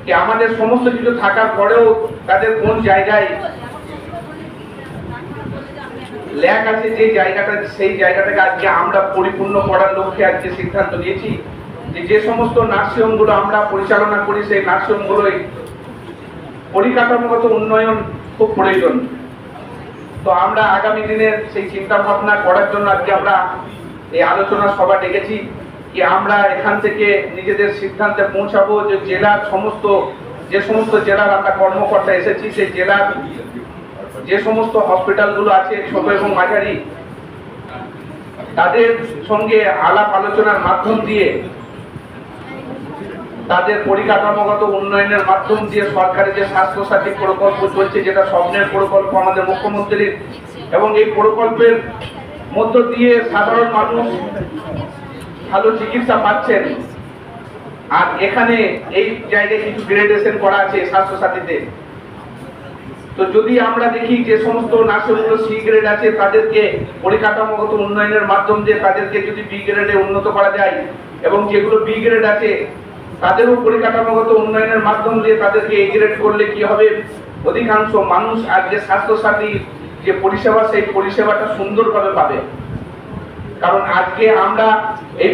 যে আমাদের সমস্ত কিছু থাকার পরেও তাদের কোন জায়গায় ল্যাক আছে, যে জায়গাটা সেই জায়গাটাকে আজকে আমরা পরিপূর্ণ করার লক্ষ্যে আজকে সিদ্ধান্ত নিয়েছি যে সমস্ত নার্সিংহোম গুলো আমরা পরিচালনা করি সেই নার্সিংহোম গুলোই পরিকাঠামোগত উন্নয়ন খুব প্রয়োজন। তো আমরা আগামী দিনের সেই চিন্তা ভাবনা করার জন্য আজকে আমরা এই আলোচনা সভা ডেকেছি কি আমরা এখান থেকে নিজেদের সিদ্ধান্তে পৌঁছাবো যে জেলার যে সমস্ত জেলার আমরা কর্মকর্তা এসেছি সেই জেলার যে সমস্ত হসপিটালগুলো আছে ছোট এবং মাঝারি, তাদের সঙ্গে আলাপ আলোচনার মাধ্যম দিয়ে তাদের পরিকাঠামোগত উন্নয়নের মাধ্যম দিয়ে সরকারের যে স্বাস্থ্যসাথী প্রকল্প চলছে, যেটা স্বপ্নের প্রকল্প আমাদের মুখ্যমন্ত্রীর, এবং এই প্রকল্পের মধ্য দিয়ে সাধারণ মানুষ ভালো চিকিৎসা পাচ্ছেন। আর এখানে এই জায়গায় কিছু গ্রেডেশন করা আছে স্বাস্থ্যসাথীতে। তো যদি আমরা দেখি যে সমস্ত নার্সিংহোমগুলো সি গ্রেড আছে তাদেরকে পরিকাঠামোগত উন্নয়নের মাধ্যম দিয়ে তাদেরকে যদি বি গ্রেডে উন্নত করা যায়, এবং যেগুলো বি গ্রেড আছে তাদেরও পরিকাঠামোগত উন্নয়নের মাধ্যম দিয়ে তাদেরকে এ গ্রেড করলে কি হবে, অধিকাংশ মানুষ আজকে স্বাস্থ্যসাথী যে পরিষেবা সেই পরিষেবাটা সুন্দরভাবে পাবে। কারণ আজকে আমরা এই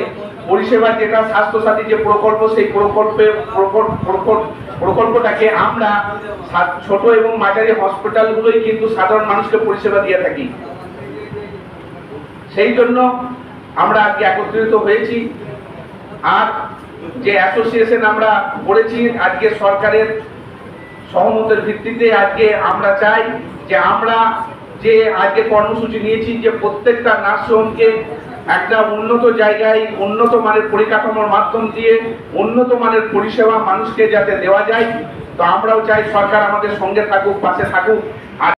পরিষেবা যেটা স্বাস্থ্যসাথী যে প্রকল্প সেই প্রকল্পটাকে আমরা ছোট এবং মাঝারি হসপিটালগুলোই কিন্তু সাধারণ মানুষকে পরিষেবা দিয়ে থাকি। সেই জন্য আমরা আজকে একত্রিত হয়েছি। আর যে অ্যাসোসিয়েশন আমরা করেছি আজকে সরকারের সহমতের ভিত্তিতে, আজকে আমরা চাই যে আমরা যে আজকে কর্মসূচি নিয়েছি যে প্রত্যেকটা নার্সিংহোমকে একটা উন্নত জায়গায় উন্নত মানের পরিকাঠামোর মাধ্যম দিয়ে উন্নত মানের পরিষেবা মানুষকে যাতে দেওয়া যায়। তো আমরাও চাই সরকার আমাদের সঙ্গে থাকুক, পাশে থাকুক।